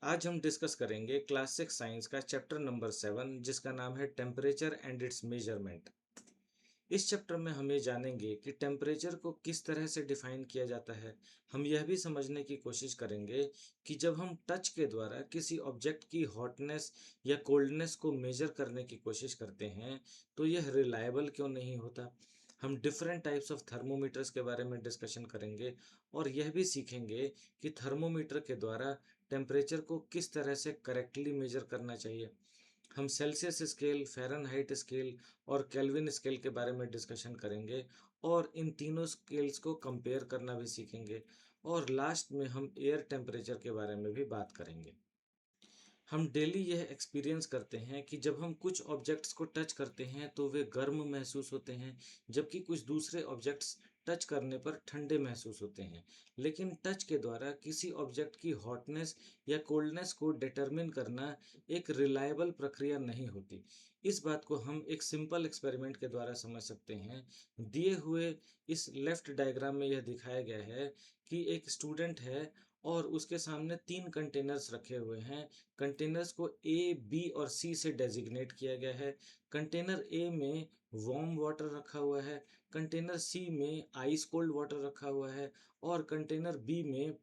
आज हम डिस्कस करेंगे क्लास 6 साइंस का चैप्टर नंबर 7 जिसका नाम है टेम्परेचर एंड इट्स मेजरमेंट। इस चैप्टर में हम ये जानेंगे कि टेम्परेचर को किस तरह से डिफाइन किया जाता है। हम यह भी समझने की कोशिश करेंगे कि जब हम टच के द्वारा किसी ऑब्जेक्ट की हॉटनेस या कोल्डनेस को मेजर करने की कोशिश करते हैं तो यह रिलायबल क्यों नहीं होता। हम डिफरेंट टाइप्स ऑफ थर्मोमीटर्स के बारे में डिस्कशन करेंगे और यह भी सीखेंगे कि थर्मोमीटर के द्वारा टेम्परेचर को किस तरह से करेक्टली मेजर करना चाहिए। हम सेल्सियस स्केल, फ़ारेनहाइट स्केल और केल्विन स्केल के बारे में डिस्कशन करेंगे और इन तीनों स्केल्स को कंपेयर करना भी सीखेंगे और लास्ट में हम एयर टेम्परेचर के बारे में भी बात करेंगे। हम डेली यह एक्सपीरियंस करते हैं कि जब हम कुछ ऑब्जेक्ट्स को टच करते हैं तो वे गर्म महसूस होते हैं, जबकि कुछ दूसरे ऑब्जेक्ट्स टच करने पर ठंडे महसूस होते हैं। लेकिन टच के द्वारा किसी ऑब्जेक्ट की हॉटनेस या कोल्डनेस को डिटरमिन करना एक रिलायबल प्रक्रिया नहीं होती। इस बात को हम एक सिंपल एक्सपेरिमेंट के द्वारा समझ सकते हैं। दिए हुए इस लेफ्ट डायग्राम में यह दिखाया गया है कि एक स्टूडेंट है और उसके सामने तीन कंटेनर्स रखे हुए हैं। कंटेनर्स को ए, बी और सी से डेजिग्नेट किया गया है। कंटेनर ए में वार्म वाटर रखा हुआ है, कंटेनर सी में आइस कोल्ड वाटर रखा हुआ है और कंटेनर बी में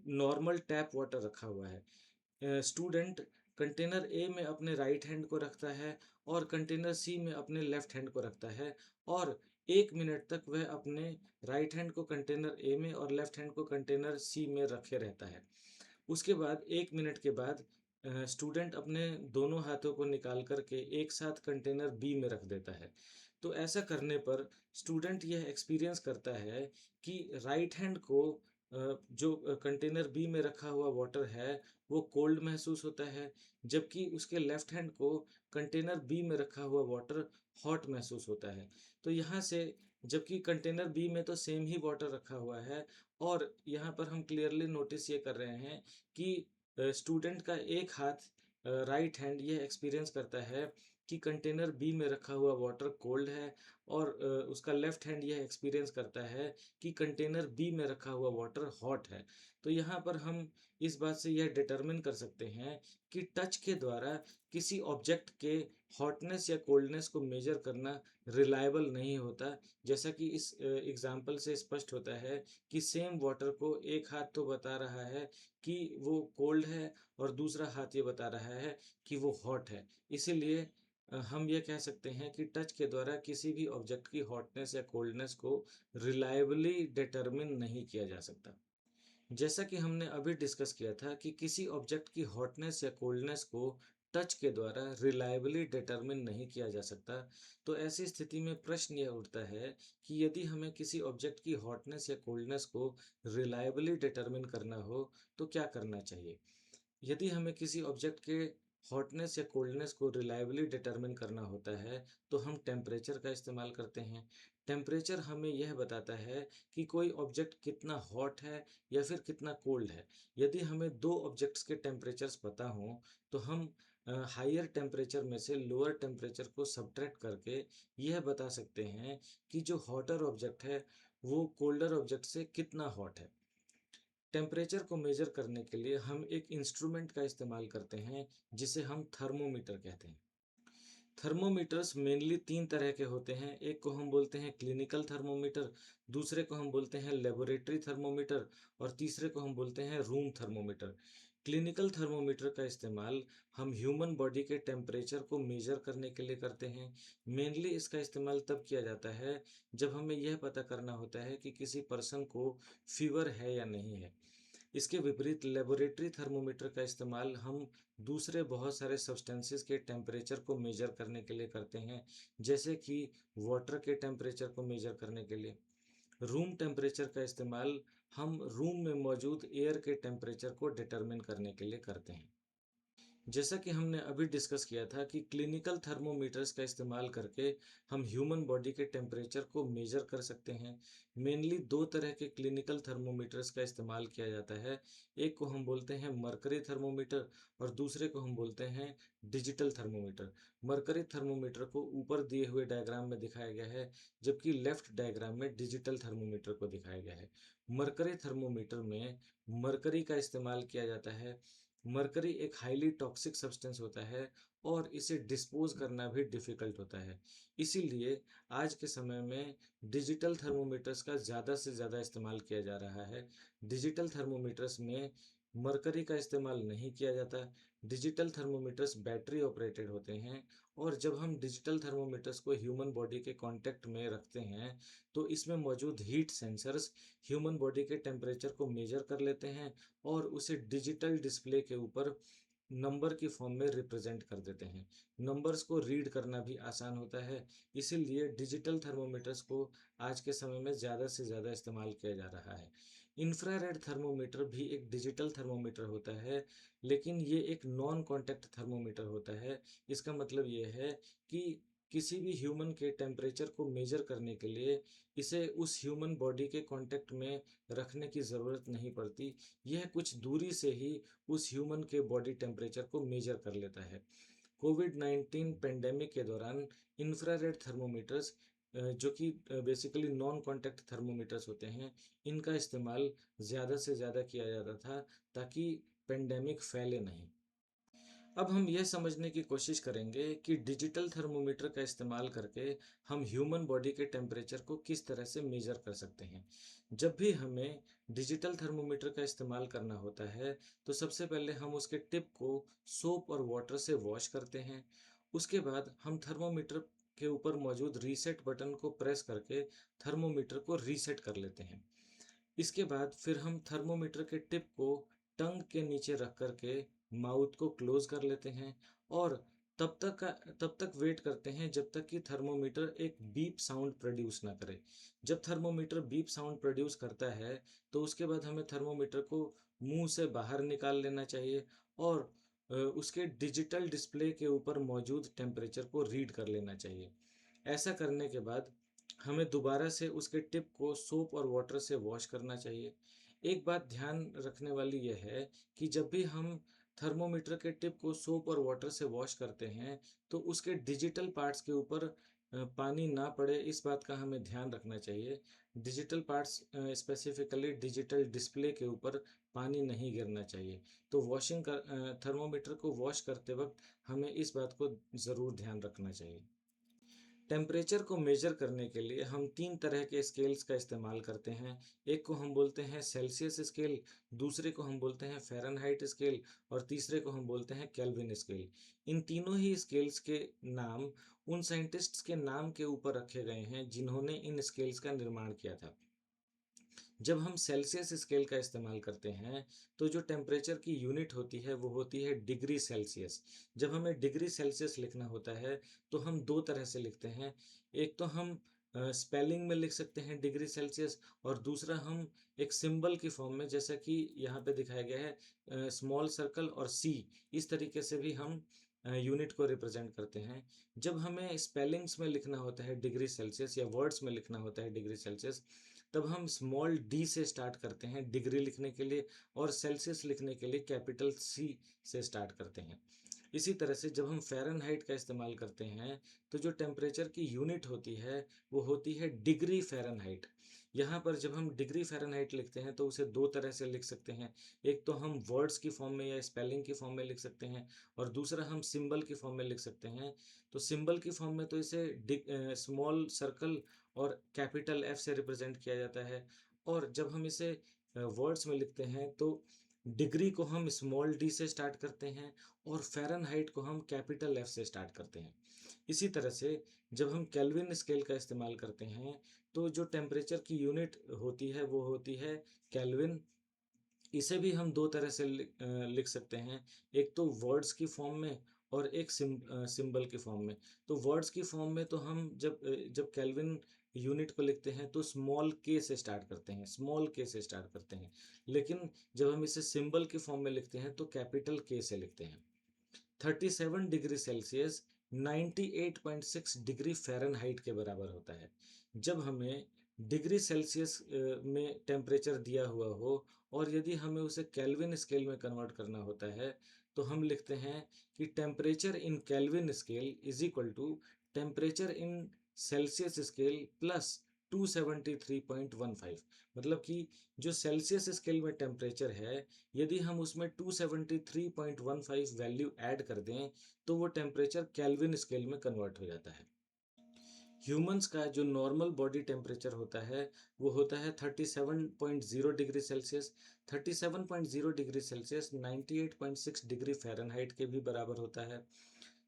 नॉर्मल टैप वाटर रखा हुआ है। स्टूडेंट कंटेनर ए में अपने राइट हैंड को रखता है और कंटेनर सी में अपने लेफ्ट हैंड को रखता है और 1 मिनट तक वह अपने राइट हैंड को कंटेनर ए में और लेफ्ट हैंड को कंटेनर सी में रखे रहता है। उसके बाद 1 मिनट के बाद स्टूडेंट अपने दोनों हाथों को निकाल करके एक साथ कंटेनर बी में रख देता है। तो ऐसा करने पर स्टूडेंट यह एक्सपीरियंस करता है कि राइट हैंड को जो कंटेनर बी में रखा हुआ वाटर है वो कोल्ड महसूस होता है, जबकि उसके लेफ्ट हैंड को कंटेनर बी में रखा हुआ वाटर हॉट महसूस होता है। तो यहाँ से जबकि कंटेनर बी में तो सेम ही वाटर रखा हुआ है और यहाँ पर हम क्लियरली नोटिस ये कर रहे हैं कि स्टूडेंट का एक हाथ राइट हैंड ये एक्सपीरियंस करता है कि कंटेनर बी में रखा हुआ वाटर कोल्ड है और उसका लेफ्ट हैंड यह एक्सपीरियंस करता है कि कंटेनर बी में रखा हुआ वाटर हॉट है। तो यहाँ पर हम इस बात से यह डिटरमिन कर सकते हैं कि टच के द्वारा किसी ऑब्जेक्ट के हॉटनेस या कोल्डनेस को मेजर करना रिलायबल नहीं होता। जैसा कि इस एग्जाम्पल से स्पष्ट होता है कि सेम वाटर को एक हाथ तो बता रहा है कि वो कोल्ड है और दूसरा हाथ ये बता रहा है कि वो हॉट है। इसीलिए हम ये कह सकते हैं कि टच के द्वारा किसी भी ऑब्जेक्ट की हॉटनेस या कोल्डनेस को रिलायबली डिटरमिन नहीं किया जा सकता। जैसा कि हमने अभी डिस्कस किया था कि किसी ऑब्जेक्ट की हॉटनेस या कोल्डनेस को टच के द्वारा रिलायबली डिटरमिन नहीं किया जा सकता। तो ऐसी स्थिति में प्रश्न यह उठता है कि यदि हमें किसी ऑब्जेक्ट की हॉटनेस या कोल्डनेस को रिलायबली डिटरमिन करना हो तो क्या करना चाहिए। यदि हमें किसी ऑब्जेक्ट के हॉटनेस या कोल्डनेस को रिलायबली डिटरमिन करना होता है तो हम टेम्परेचर का इस्तेमाल करते हैं। टेम्परेचर हमें यह बताता है कि कोई ऑब्जेक्ट कितना हॉट है या फिर कितना कोल्ड है। यदि हमें दो ऑब्जेक्ट्स के टेम्परेचर्स पता हों तो हम हायर टेम्परेचर में से लोअर टेम्परेचर को सब्ट्रैक्ट करके यह बता सकते हैं कि जो हॉटर ऑब्जेक्ट है वो कोल्डर ऑब्जेक्ट से कितना हॉट है। टेम्परेचर को मेजर करने के लिए हम एक इंस्ट्रूमेंट का इस्तेमाल करते हैं जिसे हम थर्मोमीटर कहते हैं। थर्मोमीटर्स मेनली तीन तरह के होते हैं। एक को हम बोलते हैं क्लिनिकल थर्मोमीटर, दूसरे को हम बोलते हैं लेबोरेटरी थर्मोमीटर और तीसरे को हम बोलते हैं रूम थर्मोमीटर। क्लिनिकल थर्मोमीटर का इस्तेमाल हम ह्यूमन बॉडी के टेम्परेचर को मेजर करने के लिए करते हैं। मेनली इसका इस्तेमाल तब किया जाता है जब हमें यह पता करना होता है कि किसी पर्सन को फीवर है या नहीं है। इसके विपरीत लेबोरेटरी थर्मोमीटर का इस्तेमाल हम दूसरे बहुत सारे सब्सटेंसेस के टेम्परेचर को मेजर करने के लिए करते हैं, जैसे कि वाटर के टेम्परेचर को मेजर करने के लिए। रूम टेम्परेचर का इस्तेमाल हम रूम में मौजूद एयर के टेम्परेचर को डिटरमिन करने के लिए करते हैं। जैसा कि हमने अभी डिस्कस किया था कि क्लिनिकल थर्मोमीटर्स का इस्तेमाल करके हम ह्यूमन बॉडी के टेम्परेचर को मेजर कर सकते हैं। मेनली दो तरह के क्लिनिकल थर्मोमीटर्स का इस्तेमाल किया जाता है। एक को हम बोलते हैं मरकरी थर्मोमीटर और दूसरे को हम बोलते हैं डिजिटल थर्मोमीटर। मरकरी थर्मोमीटर को ऊपर दिए हुए डायग्राम में दिखाया गया है, जबकि लेफ्ट डायग्राम में डिजिटल थर्मोमीटर को दिखाया गया है। मरकरी थर्मोमीटर में मरकरी का इस्तेमाल किया जाता है मरकरी एक हाईली टॉक्सिक सब्सटेंस होता है और इसे डिस्पोज करना भी डिफ़िकल्ट होता है। इसीलिए आज के समय में डिजिटल थर्मोमीटर्स का ज़्यादा से ज़्यादा इस्तेमाल किया जा रहा है। डिजिटल थर्मोमीटर्स में मरकरी का इस्तेमाल नहीं किया जाता। डिजिटल थर्मोमीटर्स बैटरी ऑपरेटेड होते हैं और जब हम डिजिटल थर्मोमीटर्स को ह्यूमन बॉडी के कांटेक्ट में रखते हैं तो इसमें मौजूद हीट सेंसर्स ह्यूमन बॉडी के टेम्परेचर को मेजर कर लेते हैं और उसे डिजिटल डिस्प्ले के ऊपर नंबर की फॉर्म में रिप्रेजेंट कर देते हैं। नंबर्स को रीड करना भी आसान होता है, इसीलिए डिजिटल थर्मोमीटर्स को आज के समय में ज़्यादा से ज़्यादा इस्तेमाल किया जा रहा है। इंफ्रारेड थर्मोमीटर भी एक डिजिटल थर्मोमीटर होता है, लेकिन ये एक नॉन कॉन्टैक्ट थर्मोमीटर होता है। इसका मतलब ये है कि किसी भी ह्यूमन के टेम्परेचर को मेजर करने के लिए इसे उस ह्यूमन बॉडी के कांटेक्ट में रखने की ज़रूरत नहीं पड़ती। यह कुछ दूरी से ही उस ह्यूमन के बॉडी टेम्परेचर को मेजर कर लेता है। कोविड-19 पेंडेमिक के दौरान इंफ्रारेड थर्मोमीटर्स जो कि बेसिकली नॉन कॉन्टैक्ट थर्मोमीटर्स होते हैं, इनका इस्तेमाल ज़्यादा से ज़्यादा किया जाता था ताकि पेंडेमिक फैले नहीं। अब हम यह समझने की कोशिश करेंगे कि डिजिटल थर्मोमीटर का इस्तेमाल करके हम ह्यूमन बॉडी के टेम्परेचर को किस तरह से मेजर कर सकते हैं। जब भी हमें डिजिटल थर्मोमीटर का इस्तेमाल करना होता है तो सबसे पहले हम उसके टिप को सोप और वाटर से वॉश करते हैं। उसके बाद हम थर्मोमीटर के ऊपर मौजूद रीसेट बटन को प्रेस करके थर्मोमीटर को रीसेट कर लेते हैं। इसके बाद फिर हम थर्मोमीटर के टिप को टंग के नीचे रख कर के माउथ को क्लोज कर लेते हैं और तब तक वेट करते हैं जब तक कि थर्मोमीटर एक बीप साउंड प्रोड्यूस ना करे। जब थर्मोमीटर बीप साउंड प्रोड्यूस करता है तो उसके बाद हमें थर्मोमीटर को मुंह से बाहर निकाल लेना चाहिए और उसके डिजिटल डिस्प्ले के ऊपर मौजूद टेम्परेचर को रीड कर लेना चाहिए। ऐसा करने के बाद हमें दोबारा से उसके टिप को सोप और वाटर से वॉश करना चाहिए। एक बात ध्यान रखने वाली यह है कि जब भी हम थर्मोमीटर के टिप को सोप और वाटर से वॉश करते हैं तो उसके डिजिटल पार्ट्स के ऊपर पानी ना पड़े, इस बात का हमें ध्यान रखना चाहिए। Digital parts specifically digital display के ऊपर पानी नहीं गिरना चाहिए। तो थर्मोमीटर को वॉश करते वक्त हमें इस बात को ज़रूर ध्यान रखना चाहिए। टेम्परेचर को मेजर करने के लिए हम तीन तरह के स्केल्स का इस्तेमाल करते हैं। एक को हम बोलते हैं सेल्सियस स्केल, दूसरे को हम बोलते हैं फ़ारेनहाइट स्केल और तीसरे को हम बोलते हैं केल्विन स्केल। इन तीनों ही स्केल्स के नाम उन साइंटिस्ट्स के नाम के ऊपर रखे गए हैं जिन्होंने इन स्केल्स का निर्माण किया था। जब हम सेल्सियस स्केल का इस्तेमाल करते हैं तो जो टेम्परेचर की यूनिट होती है वो होती है डिग्री सेल्सियस। जब हमें डिग्री सेल्सियस लिखना होता है तो हम दो तरह से लिखते हैं। एक तो हम स्पेलिंग में लिख सकते हैं डिग्री सेल्सियस और दूसरा हम एक सिंबल की फॉर्म में, जैसा कि यहाँ पे दिखाया गया है स्मॉल सर्कल और सी, इस तरीके से भी हम यूनिट को रिप्रेजेंट करते हैं। जब हमें स्पेलिंग्स में लिखना होता है डिग्री सेल्सियस या वर्ड्स में लिखना होता है डिग्री सेल्सियस, तब हम स्मॉल डी से स्टार्ट करते हैं डिग्री लिखने के लिए और सेल्सियस लिखने के लिए कैपिटल सी से स्टार्ट करते हैं। इसी तरह से जब हम फ़ारेनहाइट का इस्तेमाल करते हैं तो जो टेम्परेचर की यूनिट होती है वो होती है डिग्री फ़ारेनहाइट। यहाँ पर जब हम डिग्री फ़ारेनहाइट लिखते हैं तो उसे दो तरह से लिख सकते हैं। एक तो हम वर्ड्स की फॉर्म में या स्पेलिंग की फॉर्म में लिख सकते हैं और दूसरा हम सिंबल की फॉर्म में लिख सकते हैं। तो सिंबल की फॉर्म में तो इसे स्मॉल सर्कल और कैपिटल एफ से रिप्रेजेंट किया जाता है और जब हम इसे वर्ड्स में लिखते हैं तो डिग्री को हम स्मॉल डी से स्टार्ट करते हैं और फ़ारेनहाइट को हम कैपिटल एफ से स्टार्ट करते हैं। इसी तरह से जब हम केल्विन स्केल का इस्तेमाल करते हैं तो जो टेम्परेचर की यूनिट होती है वो होती है केल्विन। इसे भी हम दो तरह से लिख सकते हैं। एक तो वर्ड्स की फॉर्म में और एक सिंबल की फॉर्म में। तो वर्ड्स की फॉर्म में तो हम जब केल्विन यूनिट को लिखते हैं तो स्मॉल के से स्टार्ट करते हैं, स्मॉल के से स्टार्ट करते हैं। लेकिन जब हम इसे सिंबल की फॉर्म में लिखते हैं तो कैपिटल के से लिखते हैं। 37 डिग्री सेल्सियस 98.6 डिग्री फ़ारेनहाइट के बराबर होता है। जब हमें डिग्री सेल्सियस में टेम्परेचर दिया हुआ हो और यदि हमें उसे केल्विन स्केल में कन्वर्ट करना होता है तो हम लिखते हैं कि temperature in Kelvin scale is equal to temperature in Celsius scale plus 273.15। मतलब कि जो सेल्सियस स्केल में टेम्परेचर है, यदि हम उसमें 273.15 वैल्यू ऐड कर दें तो वो टेम्परेचर केल्विन स्केल में कन्वर्ट हो जाता है। ह्यूमंस का जो नॉर्मल बॉडी टेम्परेचर होता है वो होता है 37.0 degree Celsius. 37.0 degree Celsius 98.6 degree Fahrenheit के भी बराबर होता है।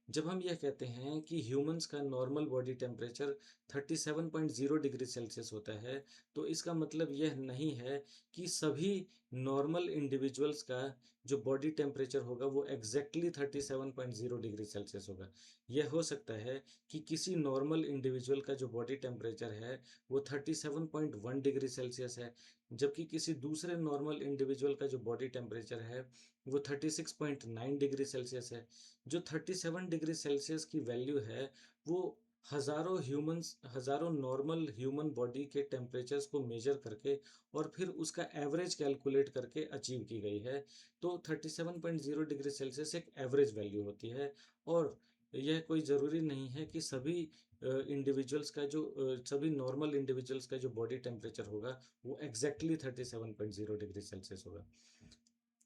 जब हम यह कहते हैं कि ह्यूमंस का normal body temperature 37.0 degree Celsius होता है, तो इसका मतलब यह नहीं है कि सभी नॉर्मल इंडिविजुअल्स का जो बॉडी टेम्परेचर होगा वो एग्जैक्टली 37.0 डिग्री सेल्सियस होगा। यह हो सकता है कि किसी नॉर्मल इंडिविजुअल का जो बॉडी टेम्परेचर है वो 37.1 डिग्री सेल्सियस है, जबकि किसी दूसरे नॉर्मल इंडिविजुअल का जो बॉडी टेम्परेचर है वो 36.9 डिग्री सेल्सियस है। जो 37 डिग्री सेल्सियस की वैल्यू है वो हज़ारों नॉर्मल ह्यूमन बॉडी के टेम्परेचर्स को मेजर करके और फिर उसका एवरेज कैलकुलेट करके अचीव की गई है। तो 37.0 डिग्री सेल्सियस एक एवरेज वैल्यू होती है, और यह कोई ज़रूरी नहीं है कि सभी नॉर्मल इंडिविजुअल्स का जो बॉडी टेम्परेचर होगा वो एग्जैक्टली 37.0 डिग्री सेल्सियस होगा।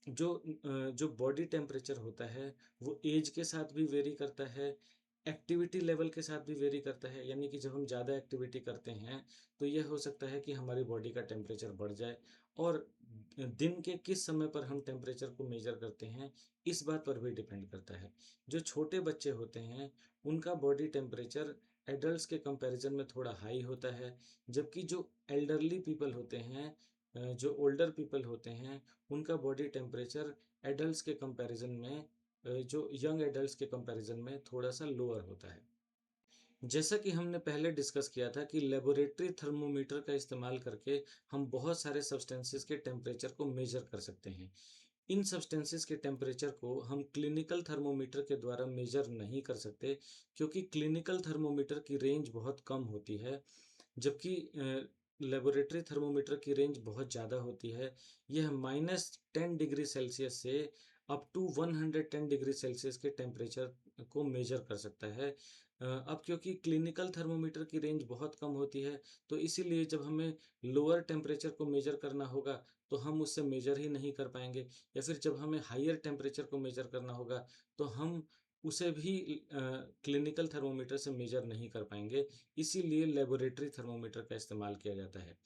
जो बॉडी टेम्परेचर होता है वो एज के साथ भी वेरी करता है, एक्टिविटी लेवल के साथ भी वेरी करता है। यानी कि जब हम ज़्यादा एक्टिविटी करते हैं तो यह हो सकता है कि हमारी बॉडी का टेम्परेचर बढ़ जाए, और दिन के किस समय पर हम टेम्परेचर को मेजर करते हैं इस बात पर भी डिपेंड करता है। जो छोटे बच्चे होते हैं उनका बॉडी टेम्परेचर एडल्ट्स के कंपैरिजन में थोड़ा हाई होता है, जबकि जो एल्डरली पीपल होते हैं, जो ओल्डर पीपल होते हैं, उनका बॉडी टेम्परेचर एडल्ट्स के कंपैरिजन में, जो यंग एडल्ट्स के कंपैरिजन में थोड़ा सा लोअर होता है। जैसा कि हमने पहले डिस्कस किया था कि लेबोरेटरी थर्मोमीटर का इस्तेमाल करके हम बहुत सारे सब्सटेंसेस के टेम्परेचर को मेजर कर सकते हैं। इन सब्सटेंसेस के टेम्परेचर को हम क्लिनिकल थर्मोमीटर के द्वारा मेजर नहीं कर सकते, क्योंकि क्लिनिकल थर्मोमीटर की रेंज बहुत कम होती है, जबकि लेबोरेटरी थर्मोमीटर की रेंज बहुत ज़्यादा होती है। यह -10 डिग्री सेल्सियस से अप टू 110 डिग्री सेल्सियस के टेम्परेचर को मेजर कर सकता है। अब क्योंकि क्लिनिकल थर्मोमीटर की रेंज बहुत कम होती है, तो इसीलिए जब हमें लोअर टेम्परेचर को मेजर करना होगा तो हम उससे मेजर ही नहीं कर पाएंगे, या फिर जब हमें हायर टेम्परेचर को मेजर करना होगा तो हम उसे भी क्लिनिकल थर्मोमीटर से मेजर नहीं कर पाएंगे। इसीलिए लेबोरेटरी थर्मोमीटर का इस्तेमाल किया जाता है।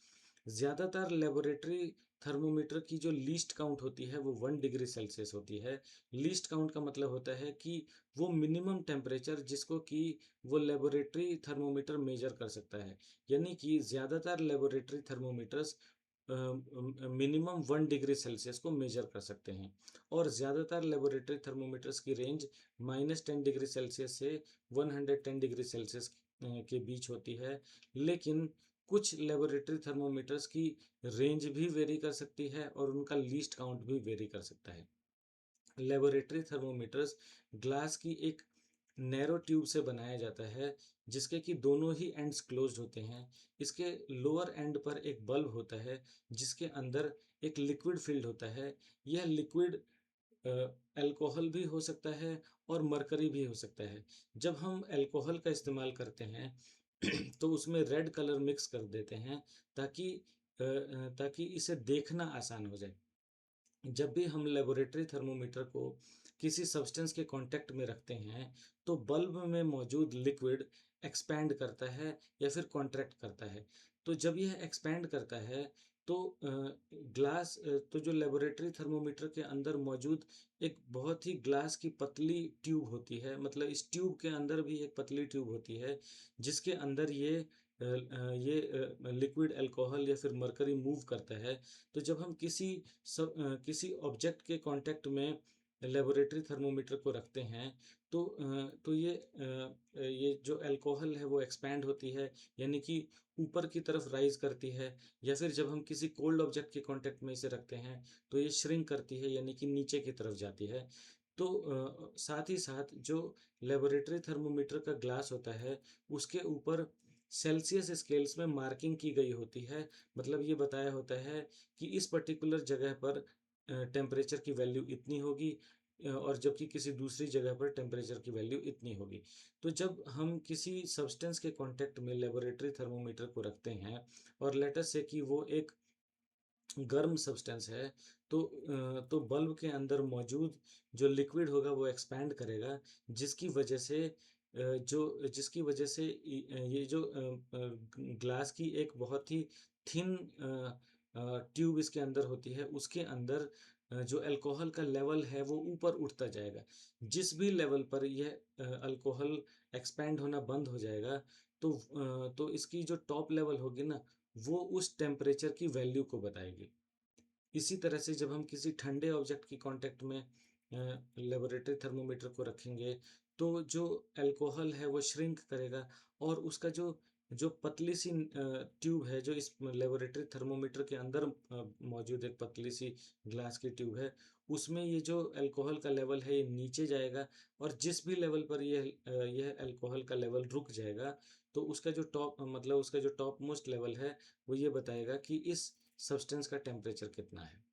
ज़्यादातर लेबोरेटरी थर्मोमीटर की जो लीस्ट काउंट होती है वो 1 डिग्री सेल्सियस होती है। लीस्ट काउंट का मतलब होता है कि वो मिनिमम टेम्परेचर जिसको कि वो लेबोरेटरी थर्मोमीटर मेजर कर सकता है। यानी कि ज़्यादातर laboratory thermometers minimum 1 degree Celsius को मेजर कर सकते हैं, और ज़्यादातर लेबोरेटरी थर्मोमीटर्स की रेंज -10 डिग्री सेल्सियस से 110 डिग्री सेल्सियस के बीच होती है। लेकिन कुछ लेबोरेटरी थर्मोमीटर्स की रेंज भी वेरी कर सकती है और उनका लीस्ट काउंट भी वेरी कर सकता है। लेबोरेटरी थर्मोमीटर्स ग्लास की एक नैरो ट्यूब से बनाया जाता है, जिसके कि दोनों ही एंड्स क्लोज्ड होते हैं। इसके लोअर एंड पर एक बल्ब होता है जिसके अंदर एक लिक्विड फिल्ड होता है। यह लिक्विड अल्कोहल भी हो सकता है और मरकरी भी हो सकता है। जब हम अल्कोहल का इस्तेमाल करते हैं तो उसमें रेड कलर मिक्स कर देते हैं ताकि इसे देखना आसान हो जाए। जब भी हम लेबोरेटरी थर्मोमीटर को किसी सब्सटेंस के कांटेक्ट में रखते हैं तो बल्ब में मौजूद लिक्विड एक्सपैंड करता है या फिर कॉन्ट्रैक्ट करता है। तो जब यह एक्सपैंड करता है तो तो जो लेबोरेटरी थर्मोमीटर के अंदर मौजूद एक बहुत ही ग्लास की पतली ट्यूब होती है, मतलब इस ट्यूब के अंदर भी एक पतली ट्यूब होती है जिसके अंदर ये लिक्विड अल्कोहल या फिर मरकरी मूव करता है। तो जब हम किसी ऑब्जेक्ट के कांटेक्ट में लेबोरेटरी थर्मोमीटर को रखते हैं तो ये जो अल्कोहल है वो एक्सपैंड होती है, यानी कि ऊपर की तरफ राइज करती है। या फिर जब हम किसी कोल्ड ऑब्जेक्ट के कांटेक्ट में इसे रखते हैं तो ये श्रिंक करती है, यानी कि नीचे की तरफ जाती है। तो साथ ही साथ जो लेबोरेटरी थर्मोमीटर का ग्लास होता है उसके ऊपर सेल्सियस स्केल्स में मार्किंग की गई होती है। मतलब ये बताया होता है कि इस पर्टिकुलर जगह पर टेम्परेचर की वैल्यू इतनी होगी, और जबकि किसी दूसरी जगह पर टेम्परेचर की वैल्यू इतनी होगी। तो जब हम किसी सब्सटेंस के कांटेक्ट में लेबोरेटरी थर्मोमीटर को रखते हैं और लेट अस से कि वो एक गर्म सब्सटेंस है, तो बल्ब के अंदर मौजूद जो लिक्विड होगा वो एक्सपैंड करेगा, जिसकी वजह से जिसकी वजह से ये जो ग्लास की एक बहुत ही थिन ट्यूब इसके अंदर होती है, उसके अंदर जो अल्कोहल का लेवल है वो ऊपर उठता जाएगा। जिस भी लेवल पर यह अल्कोहल एक्सपैंड होना बंद हो जाएगा, तो इसकी जो टॉप लेवल होगी ना, वो उस टेम्परेचर की वैल्यू को बताएगी। इसी तरह से जब हम किसी ठंडे ऑब्जेक्ट की कांटेक्ट में लेबोरेटरी थर्मोमीटर को रखेंगे, तो जो अल्कोहल है वो श्रिंक करेगा, और उसका जो जो पतली सी ट्यूब है, जो इस लेबोरेटरी थर्मोमीटर के अंदर मौजूद एक पतली सी ग्लास की ट्यूब है, उसमें ये जो अल्कोहल का लेवल है ये नीचे जाएगा, और जिस भी लेवल पर यह अल्कोहल का लेवल रुक जाएगा, तो उसका जो टॉप मोस्ट लेवल है वो ये बताएगा कि इस सब्सटेंस का टेम्परेचर कितना है।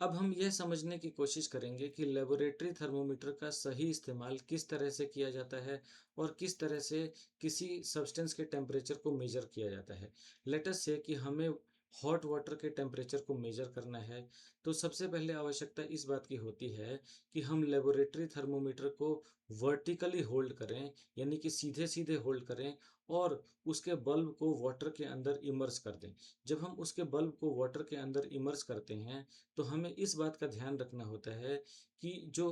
अब हम यह समझने की कोशिश करेंगे कि लेबोरेटरी थर्मोमीटर का सही इस्तेमाल किस तरह से किया जाता है और किस तरह से किसी सब्सटेंस के टेम्परेचर को मेजर किया जाता है। लेट अस से कि हमें हॉट वाटर के टेम्परेचर को मेजर करना है, तो सबसे पहले आवश्यकता इस बात की होती है कि हम लेबोरेटरी थर्मोमीटर को वर्टिकली होल्ड करें, यानी कि सीधे सीधे होल्ड करें, और उसके बल्ब को वाटर के अंदर इमर्स कर दें। जब हम उसके बल्ब को वाटर के अंदर इमर्स करते हैं, तो हमें इस बात का ध्यान रखना होता है कि जो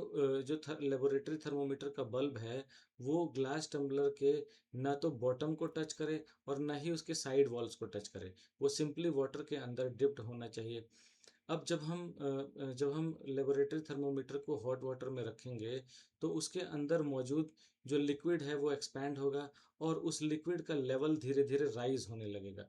लेबोरेटरी थर्मोमीटर का बल्ब है, वो ग्लास टम्बलर के ना तो बॉटम को टच करे और ना ही उसके साइड वॉल्स को टच करे। वो सिंपली वाटर के अंदर डिप्ड होना चाहिए। अब जब हम लेबोरेटरी थर्मोमीटर को हॉट वाटर में रखेंगे, तो उसके अंदर मौजूद जो लिक्विड है वो एक्सपैंड होगा, और उस लिक्विड का लेवल धीरे धीरे राइज होने लगेगा।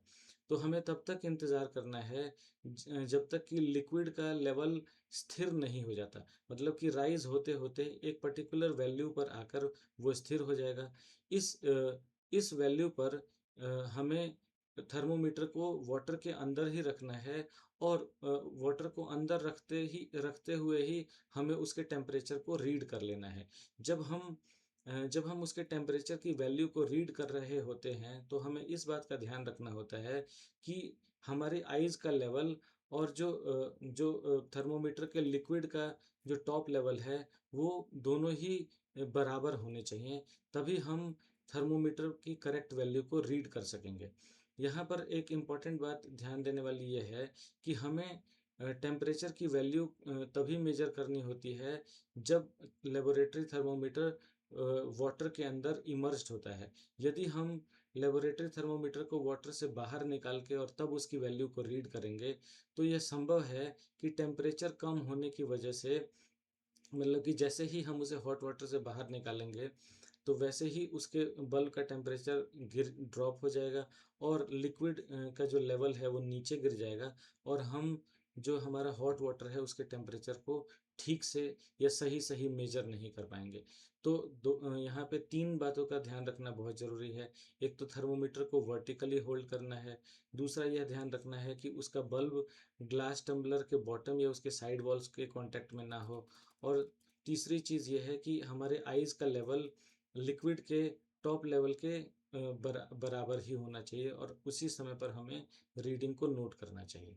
तो हमें तब तक इंतज़ार करना है जब तक कि लिक्विड का लेवल स्थिर नहीं हो जाता, मतलब कि राइज होते होते एक पर्टिकुलर वैल्यू पर आकर वो स्थिर हो जाएगा। इस वैल्यू पर हमें थर्मोमीटर को वाटर के अंदर ही रखना है, और वाटर को अंदर रखते हुए ही हमें उसके टेम्परेचर को रीड कर लेना है। जब हम उसके टेम्परेचर की वैल्यू को रीड कर रहे होते हैं, तो हमें इस बात का ध्यान रखना होता है कि हमारी आइज़ का लेवल और जो थर्मोमीटर के लिक्विड का जो टॉप लेवल है, वो दोनों ही बराबर होने चाहिए, तभी हम थर्मोमीटर की करेक्ट वैल्यू को रीड कर सकेंगे। यहाँ पर एक इम्पॉर्टेंट बात ध्यान देने वाली ये है कि हमें टेम्परेचर की वैल्यू तभी मेजर करनी होती है जब लेबोरेटरी थर्मोमीटर वाटर के अंदर इमर्ज्ड होता है। यदि हम लेबोरेटरी थर्मोमीटर को वाटर से बाहर निकाल के और तब उसकी वैल्यू को रीड करेंगे, तो यह संभव है कि टेम्परेचर कम होने की वजह से, मतलब कि जैसे ही हम उसे हॉट वाटर से बाहर निकालेंगे, तो वैसे ही उसके बल्ब का टेम्परेचर गिर ड्रॉप हो जाएगा, और लिक्विड का जो लेवल है वो नीचे गिर जाएगा, और हम जो हमारा हॉट वाटर है उसके टेम्परेचर को ठीक से या सही सही मेजर नहीं कर पाएंगे। तो यहाँ पे तीन बातों का ध्यान रखना बहुत ज़रूरी है। एक तो थर्मोमीटर को वर्टिकली होल्ड करना है, दूसरा यह ध्यान रखना है कि उसका बल्ब ग्लास टम्बलर के बॉटम या उसके साइड वॉल्स के कांटेक्ट में ना हो, और तीसरी चीज़ ये है कि हमारे आइज़ का लेवल लिक्विड के टॉप लेवल के बराबर ही होना चाहिए, और उसी समय पर हमें रीडिंग को नोट करना चाहिए।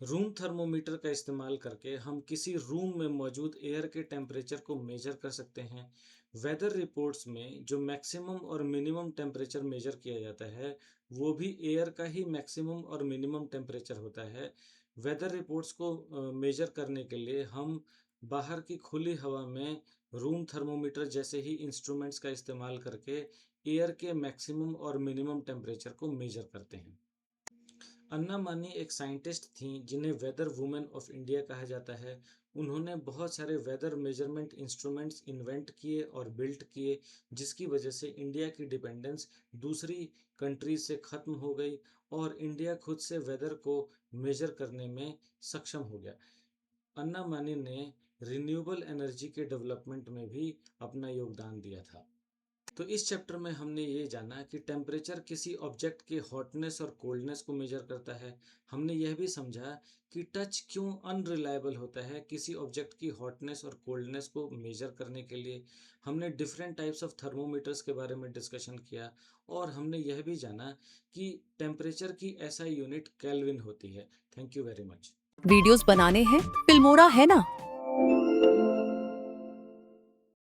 रूम थर्मोमीटर का इस्तेमाल करके हम किसी रूम में मौजूद एयर के टेम्परेचर को मेजर कर सकते हैं। वेदर रिपोर्ट्स में जो मैक्सिमम और मिनिमम टेम्परेचर मेजर किया जाता है, वो भी एयर का ही मैक्सिमम और मिनिमम टेम्परेचर होता है। वेदर रिपोर्ट्स को मेजर करने के लिए हम बाहर की खुली हवा में रूम थर्मोमीटर जैसे ही इंस्ट्रूमेंट्स का इस्तेमाल करके एयर के मैक्सिमम और मिनिमम टेम्परेचर को मेजर करते हैं। अन्ना मानी एक साइंटिस्ट थीं जिन्हें वेदर वुमेन ऑफ इंडिया कहा जाता है। उन्होंने बहुत सारे वेदर मेजरमेंट इंस्ट्रूमेंट्स इन्वेंट किए और बिल्ट किए, जिसकी वजह से इंडिया की डिपेंडेंस दूसरी कंट्रीज से ख़त्म हो गई, और इंडिया खुद से वेदर को मेजर करने में सक्षम हो गया। अन्ना मानी ने रिन्यूएबल एनर्जी के डेवलपमेंट में भी अपना योगदान दिया था। तो इस चैप्टर में हमने ये जाना कि टेम्परेचर किसी ऑब्जेक्ट की हॉटनेस और कोल्डनेस को मेजर करता है। हमने यह भी समझा कि टच क्यों अनरिलायबल होता है किसी ऑब्जेक्ट की हॉटनेस और कोल्डनेस को मेजर करने के लिए। हमने डिफरेंट टाइप्स ऑफ थर्मोमीटर्स के बारे में डिस्कशन किया और हमने यह भी जाना कि टेम्परेचर की एसआई यूनिट केल्विन होती है। Thank you very much. Videos बनाने हैं, फिल्मोरा है ना।